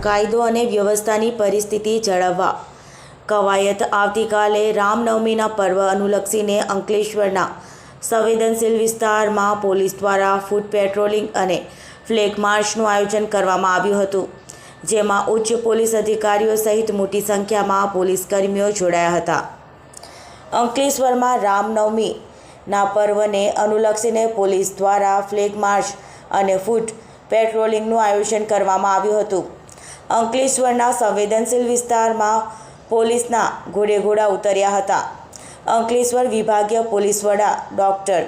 કાયદો અને વ્યવસ્થાની પરિસ્થિતિ જાળવવા કવાયત આવતીકાલે રામનવમીના પર્વ અનુલક્ષીને અંકલેશ્વરના સંવેદનશીલ વિસ્તારમાં પોલીસ દ્વારા ફૂટ પેટ્રોલિંગ અને ફ્લેગ માર્ચનું આયોજન કરવામાં આવ્યું હતું, જેમાં ઉચ્ચ પોલીસ અધિકારીઓ સહિત મોટી સંખ્યામાં પોલીસ કર્મીઓ જોડાયા હતા. અંકલેશ્વરમાં રામનવમીના પર્વને અનુલક્ષીને પોલીસ દ્વારા ફ્લેગ માર્ચ અને ફૂટ પેટ્રોલિંગનું આયોજન કરવામાં આવ્યું હતું. અંકલેશ્વરના સંવેદનશીલ વિસ્તારમાં પોલીસના ઘોડે ઉતર્યા હતા. અંકલેશ્વર વિભાગીય પોલીસ વડા ડૉક્ટર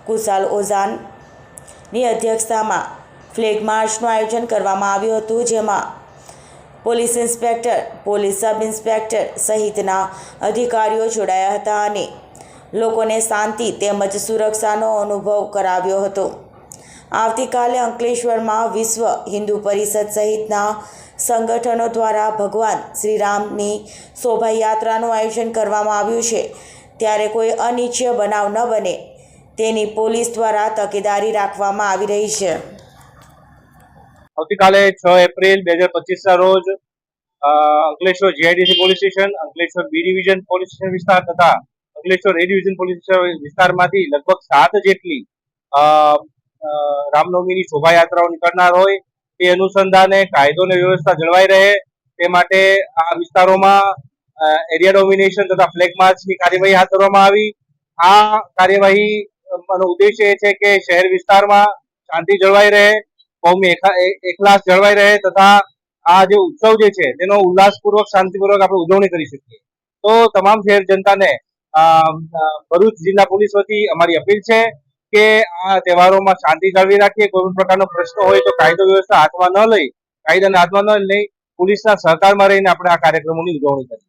કુશાલ ઓઝાની અધ્યક્ષતામાં ફ્લેગ માર્ચનું આયોજન કરવામાં આવ્યું હતું, જેમાં police inspector, police sub inspector સહિતના અધિકારીઓ જોડાયા હતા અને લોકોને શાંતિ તેમજ સુરક્ષાનો અનુભવ કરાવ્યો હતો. આવતીકાલે અંકલેશ્વરમાં વિશ્વ હિન્દુ પરિષદ સહિતના સંગઠનો દ્વારા ભગવાન શ્રીરામની શોભાયાત્રાનું આયોજન કરવામાં આવ્યું છે, ત્યારે કોઈ અનિચ્છનીય બનાવ ન બને તેની પોલીસ દ્વારા તકેદારી રાખવામાં આવી રહી છે. આવતીકાલે 6 એપ્રિલ 2025ના રોજ Ankleshwar GIDC police station, Ankleshwar B division police station વિસ્તાર તથા Ankleshwar A division police station વિસ્તારમાંથી લગભગ 7 જેટલી રામનવમીની શોભાયાત્રાઓ નીકળનાર હોય તે અનુસંધાને કાયદો અને વ્યવસ્થા જળવાઈ રહે તે માટે આ વિસ્તારોમાં એરિયા ડોમિનેશન તથા ફ્લેગ માર્ચની કાર્યવાહી હાથ ધરવામાં આવી. આ કાર્યવાહીનો ઉદ્દેશ્ય એ છે કે શહેર વિસ્તારમાં શાંતિ જળવાઈ રહે, કોમી એકલાસ જળવાઈ રહે તથા આ જે ઉત્સવ જે છે તેનો ઉલ્લાસપૂર્વક શાંતિપૂર્વક આપણે ઉજવણી કરી શકીએ. તો તમામ શહેર જનતાને ભરૂચ જિલ્લા પોલીસ વતી અમારી અપીલ છે કે આ તહેવારોમાં શાંતિ જાળવી રાખીએ. કોઈ પણ પ્રકારનો પ્રશ્ન હોય તો કાયદો વ્યવસ્થા હાથમાં ન લઈ, કાયદાને હાથમાં ન લઈ પોલીસના સહકારમાં રહીને આપણે આ કાર્યક્રમોની ઉજવણી કરીએ.